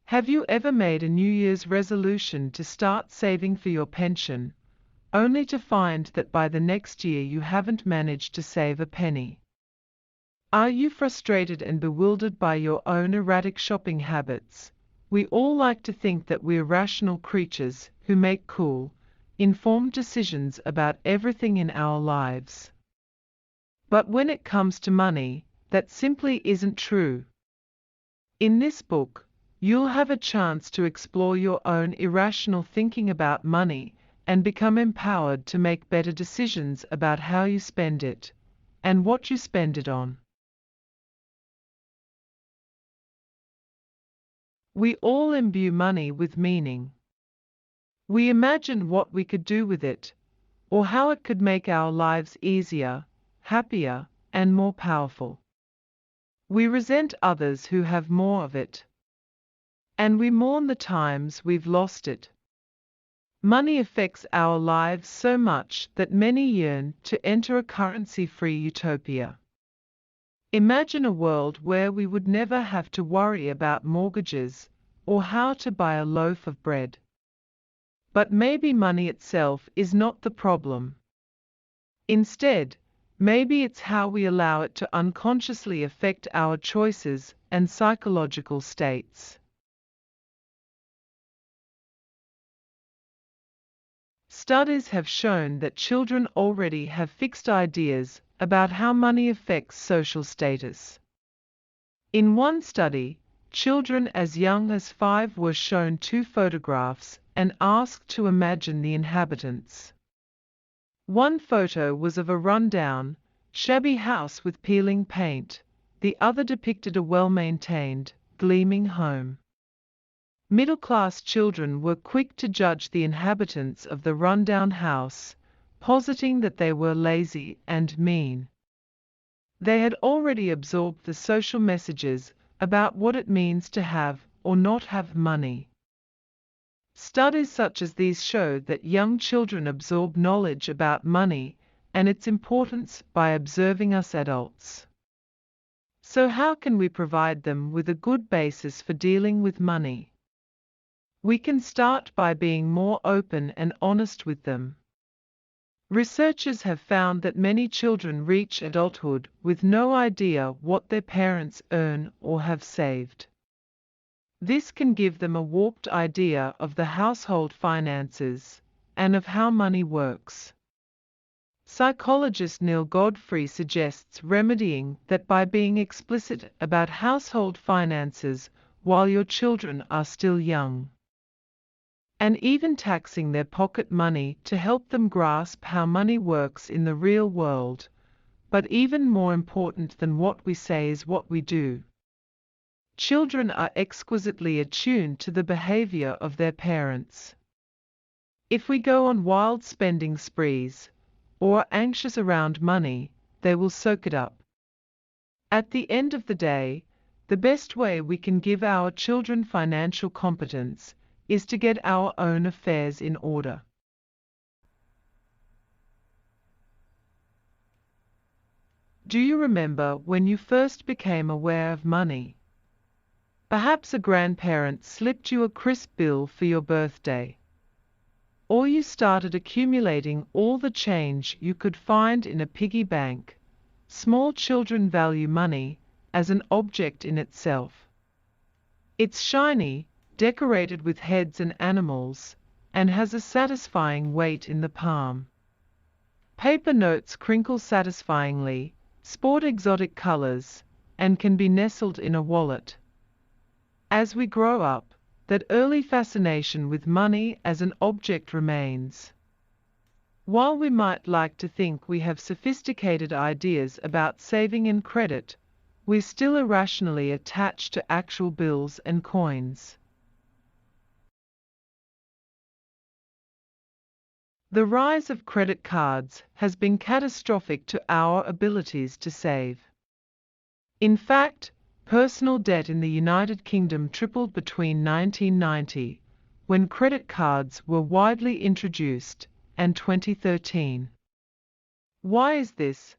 Have you ever made a New Year's resolution to start saving for your pension, only to find that by the next year you haven't managed to save a penny? Are you frustrated and bewildered by your own erratic shopping habits? We all like to think that we're rational creatures who make cool, informed decisions about everything in our lives. But when it comes to money, that simply isn't true. In this book, you'll have a chance to explore your own irrational thinking about money and become empowered to make better decisions about how you spend it and what you spend it on. We all imbue money with meaning. We imagine what we could do with it, or how it could make our lives easier, happier, and more powerful. We resent others who have more of it. And we mourn the times we've lost it. Money affects our lives so much that many yearn to enter a currency-free utopia. Imagine a world where we would never have to worry about mortgages or how to buy a loaf of bread. But maybe money itself is not the problem. Instead, maybe it's how we allow it to unconsciously affect our choices and psychological states. Studies have shown that children already have fixed ideas about how money affects social status. In one study, children as young as 5 were shown 2 photographs and asked to imagine the inhabitants. One photo was of a run-down, shabby house with peeling paint, the other depicted a well-maintained, gleaming home. Middle-class children were quick to judge the inhabitants of the run-down house, positing that they were lazy and mean. They had already absorbed the social messages about what it means to have or not have money. Studies such as these show that young children absorb knowledge about money and its importance by observing us adults. So how can we provide them with a good basis for dealing with money? We can start by being more open and honest with them. Researchers have found that many children reach adulthood with no idea what their parents earn or have saved. This can give them a warped idea of the household finances and of how money works. Psychologist Neil Godfrey suggests remedying that by being explicit about household finances while your children are still young, and even taxing their pocket money to help them grasp how money works in the real world. But even more important than what we say is what we do. Children are exquisitely attuned to the behavior of their parents. If we go on wild spending sprees, or are anxious around money, they will soak it up. At the end of the day, the best way we can give our children financial competence is to get our own affairs in order. Do you remember when you first became aware of money? Perhaps a grandparent slipped you a crisp bill for your birthday. Or you started accumulating all the change you could find in a piggy bank. Small children value money as an object in itself. It's shiny, decorated with heads and animals, and has a satisfying weight in the palm. Paper notes crinkle satisfyingly, sport exotic colors, and can be nestled in a wallet. As we grow up, that early fascination with money as an object remains. While we might like to think we have sophisticated ideas about saving and credit, we're still irrationally attached to actual bills and coins. The rise of credit cards has been catastrophic to our abilities to save. In fact, personal debt in the United Kingdom tripled between 1990, when credit cards were widely introduced, and 2013. Why is this?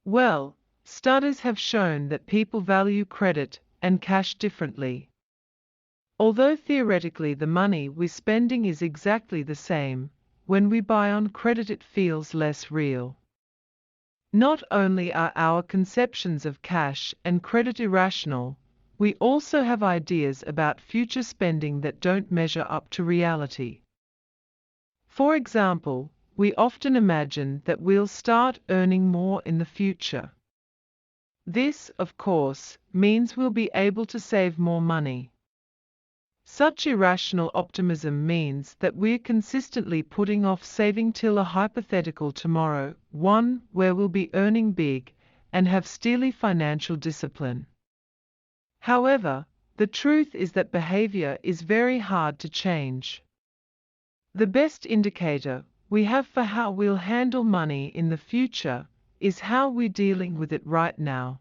Well, studies have shown that people value credit and cash differently. Although theoretically the money we're spending is exactly the same, when we buy on credit it feels less real. Not only are our conceptions of cash and credit irrational, we also have ideas about future spending that don't measure up to reality. For example, we often imagine that we'll start earning more in the future. This, of course, means we'll be able to save more money. Such irrational optimism means that we're consistently putting off saving till a hypothetical tomorrow, one where we'll be earning big and have steely financial discipline. However, the truth is that behavior is very hard to change. The best indicator we have for how we'll handle money in the future is how we're dealing with it right now.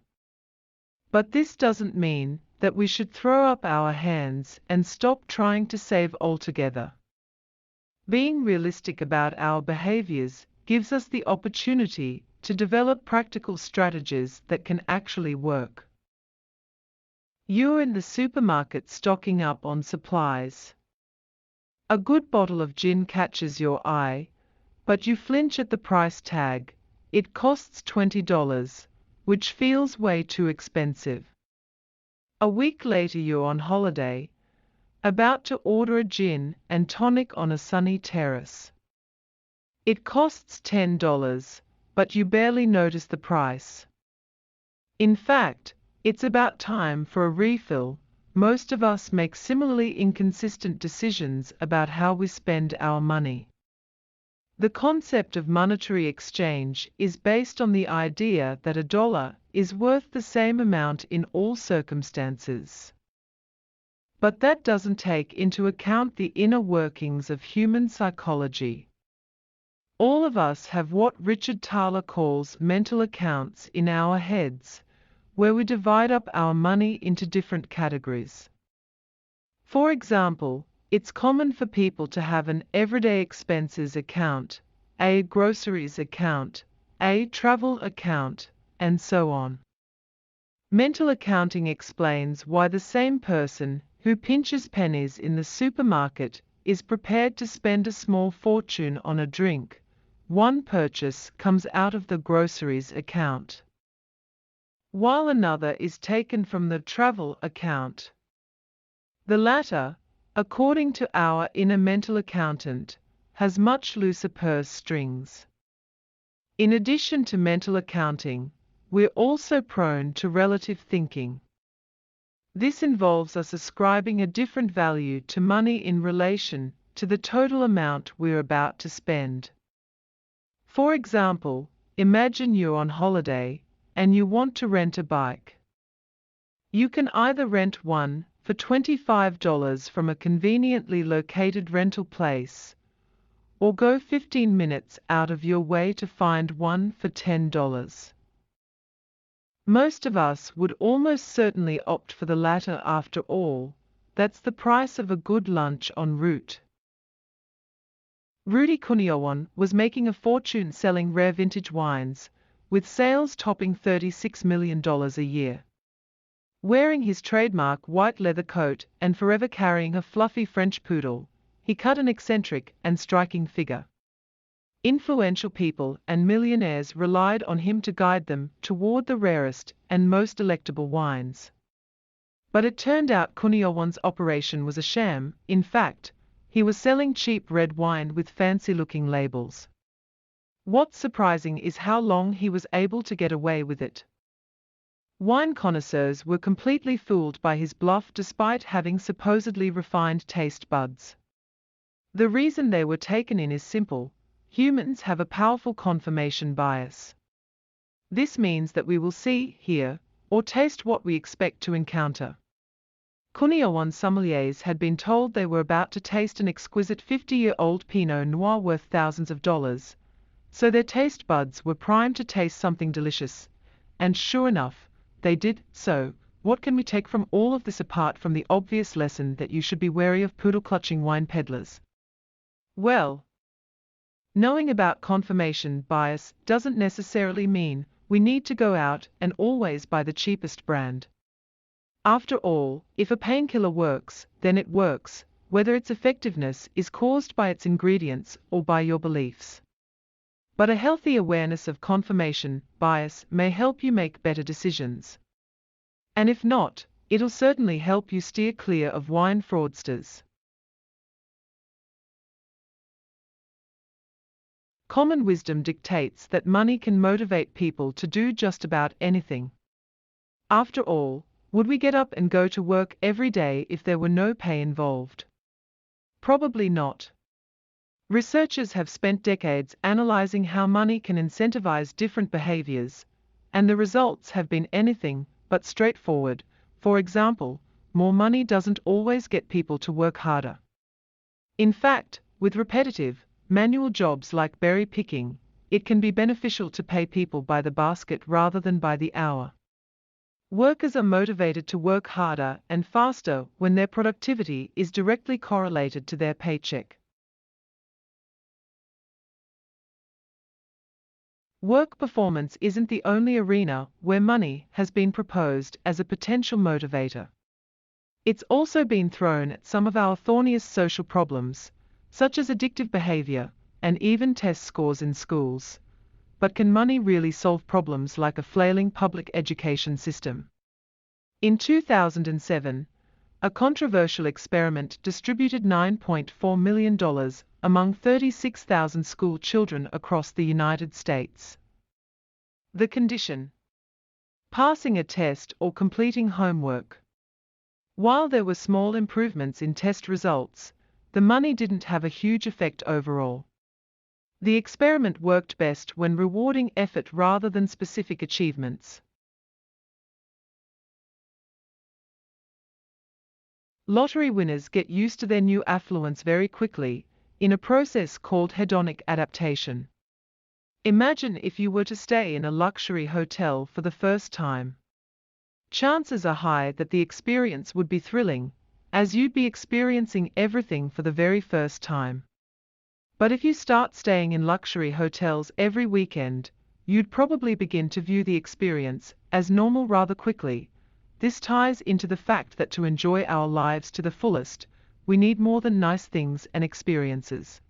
But this doesn't mean that we should throw up our hands and stop trying to save altogether. Being realistic about our behaviors gives us the opportunity to develop practical strategies that can actually work. You're in the supermarket stocking up on supplies. A good bottle of gin catches your eye, but you flinch at the price tag. It costs $20, which feels way too expensive. A week later you're on holiday, about to order a gin and tonic on a sunny terrace. It costs $10, but you barely notice the price. In fact, it's about time for a refill. Most of us make similarly inconsistent decisions about how we spend our money. The concept of monetary exchange is based on the idea that a dollar is worth the same amount in all circumstances. But that doesn't take into account the inner workings of human psychology. All of us have what Richard Thaler calls mental accounts in our heads, where we divide up our money into different categories. For example, it's common for people to have an everyday expenses account, a groceries account, a travel account, and so on. Mental accounting explains why the same person who pinches pennies in the supermarket is prepared to spend a small fortune on a drink. One purchase comes out of the groceries account, while another is taken from the travel account. The latter, according to our inner mental accountant, has much looser purse strings. In addition to mental accounting, we're also prone to relative thinking. This involves us ascribing a different value to money in relation to the total amount we're about to spend. For example, imagine you're on holiday and you want to rent a bike. You can either rent one for $25 from a conveniently located rental place, or go 15 minutes out of your way to find one for $10. Most of us would almost certainly opt for the latter after all. That's the price of a good lunch en route. Rudy Kuniowan was making a fortune selling rare vintage wines, with sales topping $36 million a year. Wearing his trademark white leather coat and forever carrying a fluffy French poodle, he cut an eccentric and striking figure. Influential people and millionaires relied on him to guide them toward the rarest and most delectable wines. But it turned out Kuniowan's operation was a sham. In fact, he was selling cheap red wine with fancy-looking labels. What's surprising is how long he was able to get away with it. Wine connoisseurs were completely fooled by his bluff despite having supposedly refined taste buds. The reason they were taken in is simple. Humans have a powerful confirmation bias. This means that we will see, hear, or taste what we expect to encounter. Kuniowan's sommeliers had been told they were about to taste an exquisite 50-year-old Pinot Noir worth thousands of dollars, so their taste buds were primed to taste something delicious, and sure enough, they did. So, what can we take from all of this apart from the obvious lesson that you should be wary of poodle-clutching wine peddlers? Well, knowing about confirmation bias doesn't necessarily mean we need to go out and always buy the cheapest brand. After all, if a painkiller works, then it works, whether its effectiveness is caused by its ingredients or by your beliefs. But a healthy awareness of confirmation bias may help you make better decisions. And if not, it'll certainly help you steer clear of wine fraudsters. Common wisdom dictates that money can motivate people to do just about anything. After all, would we get up and go to work every day if there were no pay involved? Probably not. Researchers have spent decades analyzing how money can incentivize different behaviors, and the results have been anything but straightforward. For example, more money doesn't always get people to work harder. In fact, with repetitive, manual jobs like berry picking, it can be beneficial to pay people by the basket rather than by the hour. Workers are motivated to work harder and faster when their productivity is directly correlated to their paycheck. Work performance isn't the only arena where money has been proposed as a potential motivator. It's also been thrown at some of our thorniest social problems, such as addictive behavior and even test scores in schools. But can money really solve problems like a flailing public education system? In 2007, a controversial experiment distributed $9.4 million among 36,000 school children across the United States. The condition: passing a test or completing homework. While there were small improvements in test results, the money didn't have a huge effect overall. The experiment worked best when rewarding effort rather than specific achievements. Lottery winners get used to their new affluence very quickly, in a process called hedonic adaptation. Imagine if you were to stay in a luxury hotel for the first time. Chances are high that the experience would be thrilling, as you'd be experiencing everything for the very first time. But if you start staying in luxury hotels every weekend, you'd probably begin to view the experience as normal rather quickly. This ties into the fact that to enjoy our lives to the fullest, we need more than nice things and experiences.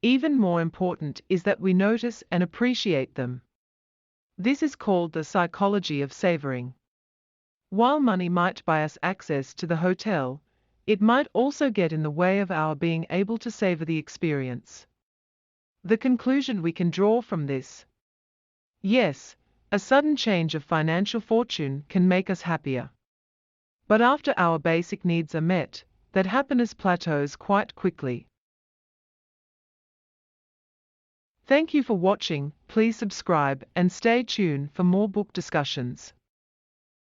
Even more important is that we notice and appreciate them. This is called the psychology of savoring. While money might buy us access to the hotel, it might also get in the way of our being able to savor the experience. The conclusion we can draw from this: yes, a sudden change of financial fortune can make us happier. But after our basic needs are met, that happiness plateaus quite quickly. Thank you for watching. Please subscribe and stay tuned for more book discussions.